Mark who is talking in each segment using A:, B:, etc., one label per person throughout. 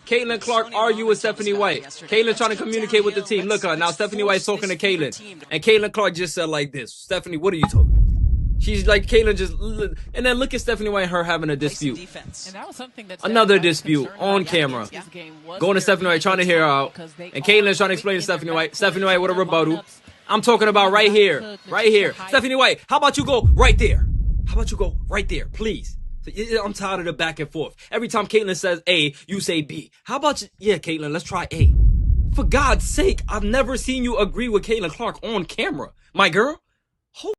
A: Caitlin Clark argue with Stephanie White. Caitlin trying to communicate with the team. Look, now Stephanie White's talking to Caitlin. And Caitlin Clark just said like this. Stephanie, what are you talking? She's like, Caitlin just, and then look at Stephanie White and her having a dispute. Another dispute on camera. Going to Stephanie White, trying to hear her out. And Caitlin's trying to explain to Stephanie White. Stephanie White with a rebuttal. I'm talking about right here. Right here. Stephanie White, how about you go right there? How about you go right there, please? I'm tired of the back and forth. Every time Caitlin says A, you say B. How about you? Yeah, Caitlin, let's try A. For God's sake, I've never seen you agree with Caitlin Clark on camera. My girl?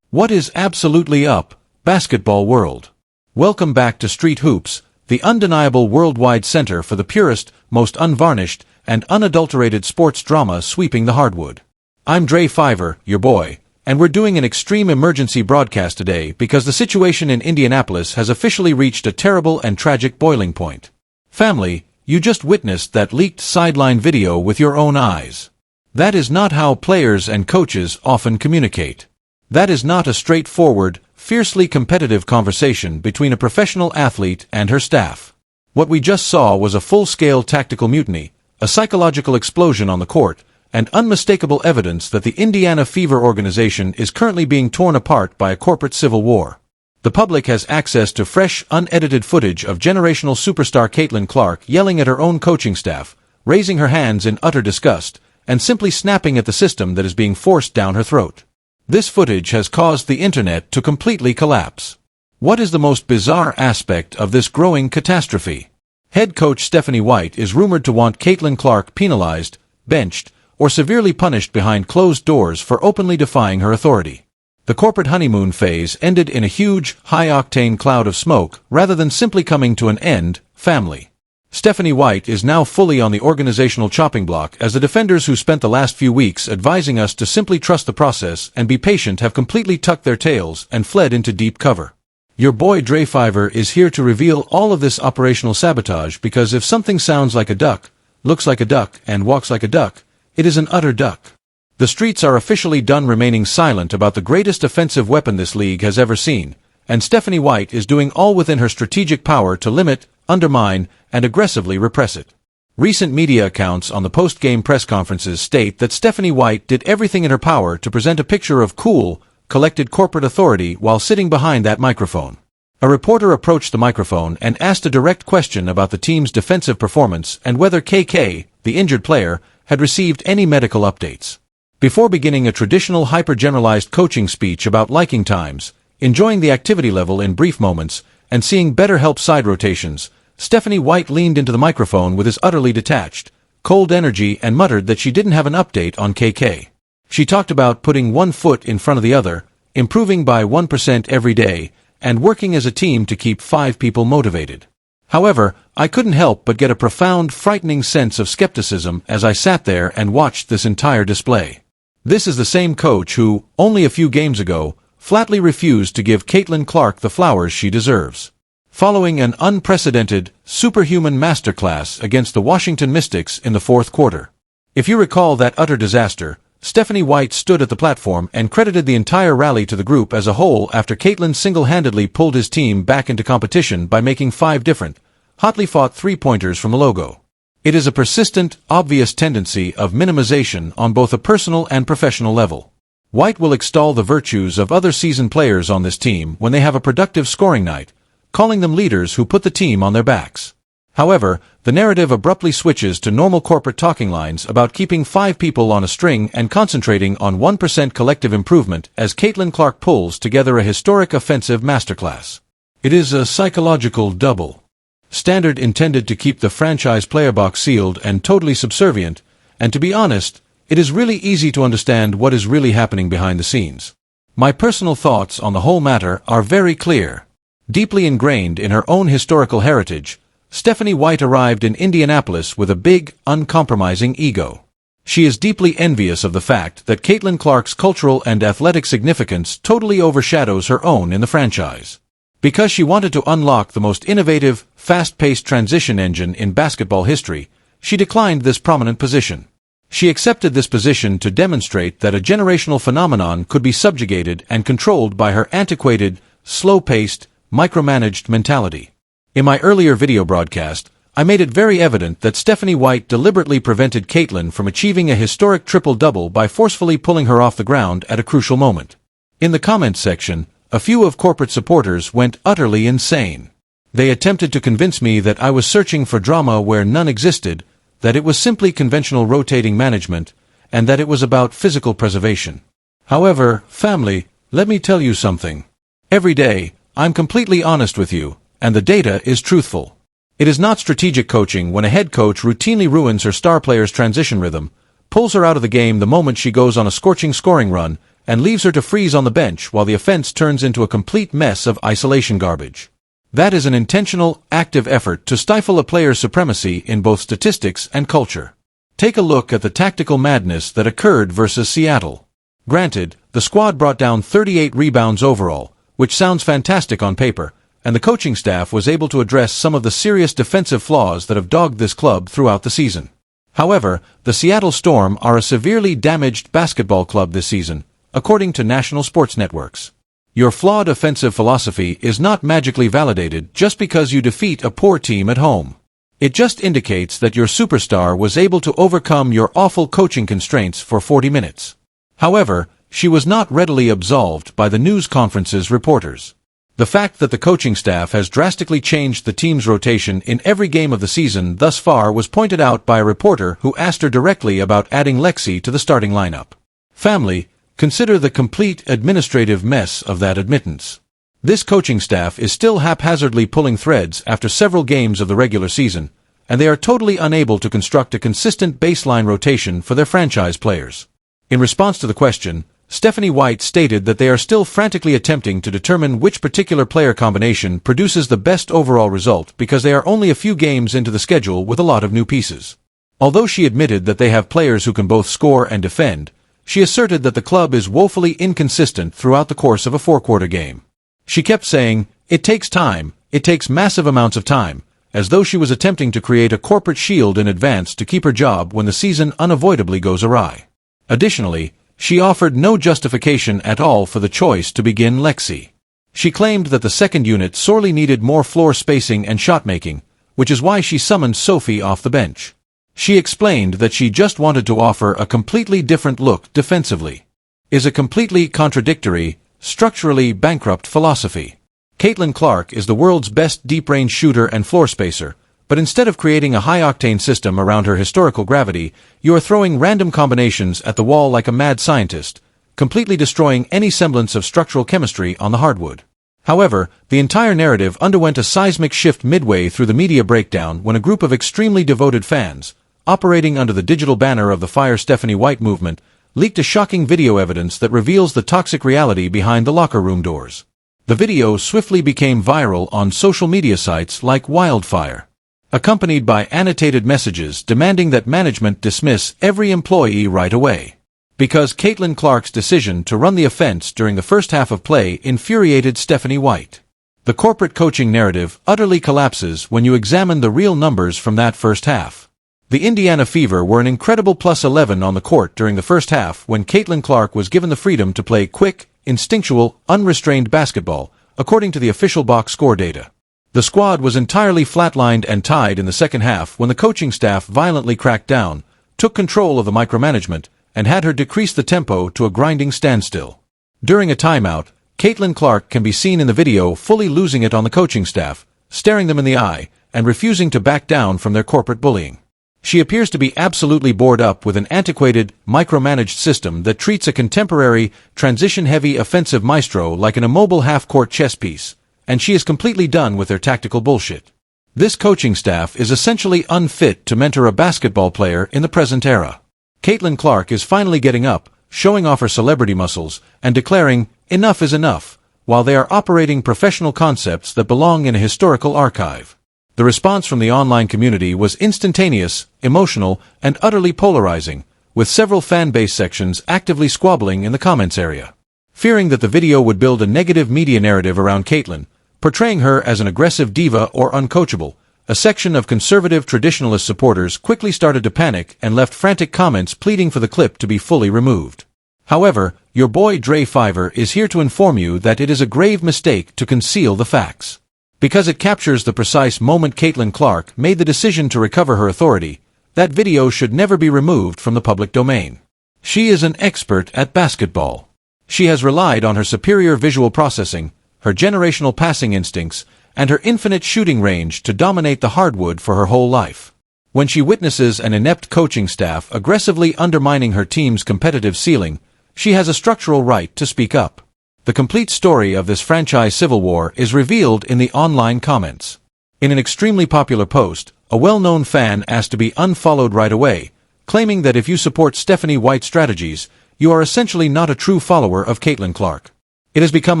B: What is absolutely up, basketball world? Welcome back to Street Hoops, the undeniable worldwide center for the purest, most unvarnished, and unadulterated sports drama sweeping the hardwood. I'm Dre Fiver, your boy, and we're doing an extreme emergency broadcast today because the situation in Indianapolis has officially reached a terrible and tragic boiling point. Family, you just witnessed that leaked sideline video with your own eyes. That is not how players and coaches often communicate. That is not a straightforward, fiercely competitive conversation between a professional athlete and her staff. What we just saw was a full-scale tactical mutiny, a psychological explosion on the court, and unmistakable evidence that the Indiana Fever organization is currently being torn apart by a corporate civil war. The public has access to fresh, unedited footage of generational superstar Caitlin Clark yelling at her own coaching staff, raising her hands in utter disgust, and simply snapping at the system that is being forced down her throat. This footage has caused the internet to completely collapse. What is the most bizarre aspect of this growing catastrophe? Head coach Stephanie White is rumored to want Caitlin Clark penalized, benched, or severely punished behind closed doors for openly defying her authority. The corporate honeymoon phase ended in a huge, high-octane cloud of smoke rather than simply coming to an end, family. Stephanie White is now fully on the organizational chopping block as the defenders who spent the last few weeks advising us to simply trust the process and be patient have completely tucked their tails and fled into deep cover. Your boy Dre Fiver is here to reveal all of this operational sabotage because if something sounds like a duck, looks like a duck, and walks like a duck, it is an utter duck. The streets are officially done remaining silent about the greatest offensive weapon this league has ever seen, and Stephanie White is doing all within her strategic power to limit, undermine, and aggressively repress it. Recent media accounts on the post-game press conferences state that Stephanie White did everything in her power to present a picture of cool, collected corporate authority while sitting behind that microphone. A reporter approached the microphone and asked a direct question about the team's defensive performance and whether KK, the injured player, had received any medical updates. Before beginning a traditional hyper-generalized coaching speech about liking times, enjoying the activity level in brief moments, and seeing better help side rotations, Stephanie White leaned into the microphone with his utterly detached, cold energy and muttered that she didn't have an update on KK. She talked about putting one foot in front of the other, improving by 1% every day, and working as a team to keep 5 people motivated. However, I couldn't help but get a profound, frightening sense of skepticism as I sat there and watched this entire display. This is the same coach who, only a few games ago, flatly refused to give Caitlin Clark the flowers she deserves. Following an unprecedented, superhuman masterclass against the Washington Mystics in the fourth quarter. If you recall that utter disaster, Stephanie White stood at the platform and credited the entire rally to the group as a whole after Caitlin single-handedly pulled his team back into competition by making 5 different, hotly fought 3-pointers from the logo. It is a persistent, obvious tendency of minimization on both a personal and professional level. White will extol the virtues of other seasoned players on this team when they have a productive scoring night, calling them leaders who put the team on their backs. However, the narrative abruptly switches to normal corporate talking lines about keeping 5 people on a string and concentrating on 1% collective improvement as Caitlin Clark pulls together a historic offensive masterclass. It is a psychological double standard intended to keep the franchise player box sealed and totally subservient, and to be honest, it is really easy to understand what is really happening behind the scenes. My personal thoughts on the whole matter are very clear. Deeply ingrained in her own historical heritage, Stephanie White arrived in Indianapolis with a big, uncompromising ego. She is deeply envious of the fact that Caitlin Clark's cultural and athletic significance totally overshadows her own in the franchise. Because she wanted to unlock the most innovative, fast-paced transition engine in basketball history, she declined this prominent position. She accepted this position to demonstrate that a generational phenomenon could be subjugated and controlled by her antiquated, slow-paced, micromanaged mentality. In my earlier video broadcast, I made it very evident that Stephanie White deliberately prevented Caitlin from achieving a historic triple-double by forcefully pulling her off the ground at a crucial moment. In the comments section, a few of corporate supporters went utterly insane. They attempted to convince me that I was searching for drama where none existed, that it was simply conventional rotating management, and that it was about physical preservation. However, family, let me tell you something. Every day, I'm completely honest with you, and the data is truthful. It is not strategic coaching when a head coach routinely ruins her star player's transition rhythm, pulls her out of the game the moment she goes on a scorching scoring run, and leaves her to freeze on the bench while the offense turns into a complete mess of isolation garbage. That is an intentional, active effort to stifle a player's supremacy in both statistics and culture. Take a look at the tactical madness that occurred versus Seattle. Granted, the squad brought down 38 rebounds overall, which sounds fantastic on paper, and the coaching staff was able to address some of the serious defensive flaws that have dogged this club throughout the season. However, the Seattle Storm are a severely damaged basketball club this season, according to national sports networks. Your flawed offensive philosophy is not magically validated just because you defeat a poor team at home. It just indicates that your superstar was able to overcome your awful coaching constraints for 40 minutes. However, she was not readily absolved by the news conference's reporters. The fact that the coaching staff has drastically changed the team's rotation in every game of the season thus far was pointed out by a reporter who asked her directly about adding Lexi to the starting lineup. Family, consider the complete administrative mess of that admittance. This coaching staff is still haphazardly pulling threads after several games of the regular season, and they are totally unable to construct a consistent baseline rotation for their franchise players. In response to the question, Stephanie White stated that they are still frantically attempting to determine which particular player combination produces the best overall result because they are only a few games into the schedule with a lot of new pieces. Although she admitted that they have players who can both score and defend, she asserted that the club is woefully inconsistent throughout the course of a four-quarter game. She kept saying, "It takes time, it takes massive amounts of time," as though she was attempting to create a corporate shield in advance to keep her job when the season unavoidably goes awry. Additionally, she offered no justification at all for the choice to begin Lexi. She claimed that the second unit sorely needed more floor spacing and shot-making, which is why she summoned Sophie off the bench. She explained that she just wanted to offer a completely different look defensively. Is a completely contradictory, structurally bankrupt philosophy. Caitlin Clark is the world's best deep-range shooter and floor spacer, but instead of creating a high-octane system around her historical gravity, you are throwing random combinations at the wall like a mad scientist, completely destroying any semblance of structural chemistry on the hardwood. However, the entire narrative underwent a seismic shift midway through the media breakdown when a group of extremely devoted fans, operating under the digital banner of the Fire Stephanie White movement, leaked a shocking video evidence that reveals the toxic reality behind the locker room doors. The video swiftly became viral on social media sites like wildfire, accompanied by annotated messages demanding that management dismiss every employee right away. Because Caitlin Clark's decision to run the offense during the first half of play infuriated Stephanie White. The corporate coaching narrative utterly collapses when you examine the real numbers from that first half. The Indiana Fever were an incredible +11 on the court during the first half when Caitlin Clark was given the freedom to play quick, instinctual, unrestrained basketball, according to the official box score data. The squad was entirely flatlined and tied in the second half when the coaching staff violently cracked down, took control of the micromanagement, and had her decrease the tempo to a grinding standstill. During a timeout, Caitlin Clark can be seen in the video fully losing it on the coaching staff, staring them in the eye, and refusing to back down from their corporate bullying. She appears to be absolutely bored up with an antiquated, micromanaged system that treats a contemporary, transition-heavy offensive maestro like an immobile half-court chess piece, and she is completely done with their tactical bullshit. This coaching staff is essentially unfit to mentor a basketball player in the present era. Caitlin Clark is finally getting up, showing off her celebrity muscles, and declaring, "Enough is enough," while they are operating professional concepts that belong in a historical archive. The response from the online community was instantaneous, emotional, and utterly polarizing, with several fan-base sections actively squabbling in the comments area. Fearing that the video would build a negative media narrative around Caitlin, portraying her as an aggressive diva or uncoachable, a section of conservative traditionalist supporters quickly started to panic and left frantic comments pleading for the clip to be fully removed. However, your boy Dre Fiver is here to inform you that it is a grave mistake to conceal the facts. Because it captures the precise moment Caitlin Clark made the decision to recover her authority, that video should never be removed from the public domain. She is an expert at basketball. She has relied on her superior visual processing, her generational passing instincts, and her infinite shooting range to dominate the hardwood for her whole life. When she witnesses an inept coaching staff aggressively undermining her team's competitive ceiling, she has a structural right to speak up. The complete story of this franchise civil war is revealed in the online comments. In an extremely popular post, a well-known fan asked to be unfollowed right away, claiming that if you support Stephanie White's strategies, you are essentially not a true follower of Caitlin Clark. It has become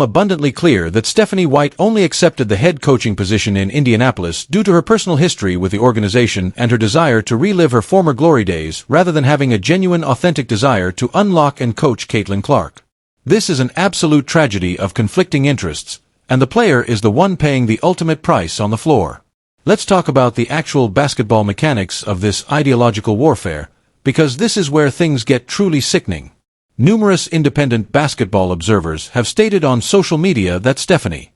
B: abundantly clear that Stephanie White only accepted the head coaching position in Indianapolis due to her personal history with the organization and her desire to relive her former glory days rather than having a genuine, authentic desire to unlock and coach Caitlin Clark. This is an absolute tragedy of conflicting interests, and the player is the one paying the ultimate price on the floor. Let's talk about the actual basketball mechanics of this ideological warfare, because this is where things get truly sickening. Numerous independent basketball observers have stated on social media that Stephanie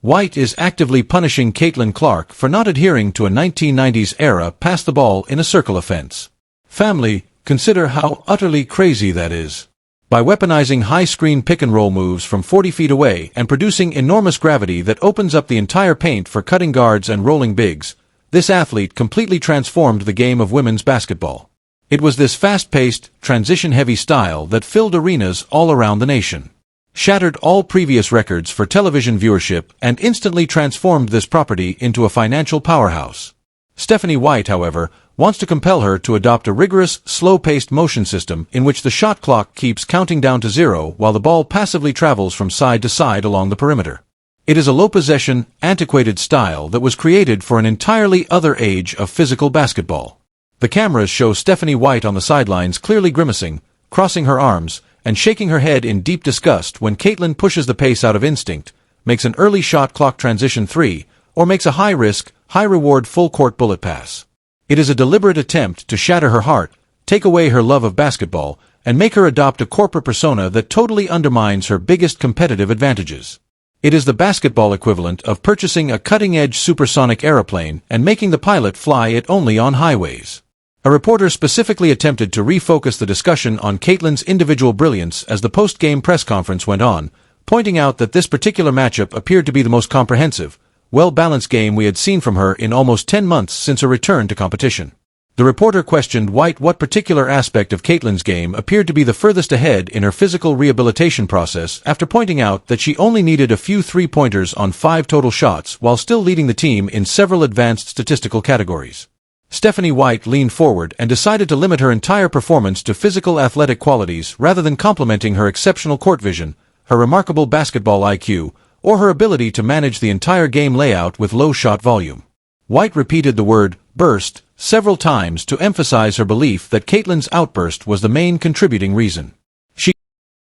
B: White is actively punishing Caitlin Clark for not adhering to a 1990s-era pass-the-ball in a circle offense. Family, consider how utterly crazy that is. By weaponizing high-screen pick-and-roll moves from 40 feet away and producing enormous gravity that opens up the entire paint for cutting guards and rolling bigs, this athlete completely transformed the game of women's basketball. It was this fast-paced, transition-heavy style that filled arenas all around the nation, shattered all previous records for television viewership, and instantly transformed this property into a financial powerhouse. Stephanie White, however, wants to compel her to adopt a rigorous, slow-paced motion system in which the shot clock keeps counting down to zero while the ball passively travels from side to side along the perimeter. It is a low-possession, antiquated style that was created for an entirely other age of physical basketball. The cameras show Stephanie White on the sidelines clearly grimacing, crossing her arms, and shaking her head in deep disgust when Caitlin pushes the pace out of instinct, makes an early shot clock transition three, or makes a high-risk, high-reward full-court bullet pass. It is a deliberate attempt to shatter her heart, take away her love of basketball, and make her adopt a corporate persona that totally undermines her biggest competitive advantages. It is the basketball equivalent of purchasing a cutting-edge supersonic aeroplane and making the pilot fly it only on highways. A reporter specifically attempted to refocus the discussion on Caitlin's individual brilliance as the post-game press conference went on, pointing out that this particular matchup appeared to be the most comprehensive, well-balanced game we had seen from her in almost 10 months since her return to competition. The reporter questioned White what particular aspect of Caitlin's game appeared to be the furthest ahead in her physical rehabilitation process after pointing out that she only needed a few three-pointers on 5 total shots while still leading the team in several advanced statistical categories. Stephanie White leaned forward and decided to limit her entire performance to physical athletic qualities rather than complementing her exceptional court vision, her remarkable basketball IQ, or her ability to manage the entire game layout with low shot volume. White repeated the word burst several times to emphasize her belief that Caitlin's outburst was the main contributing reason.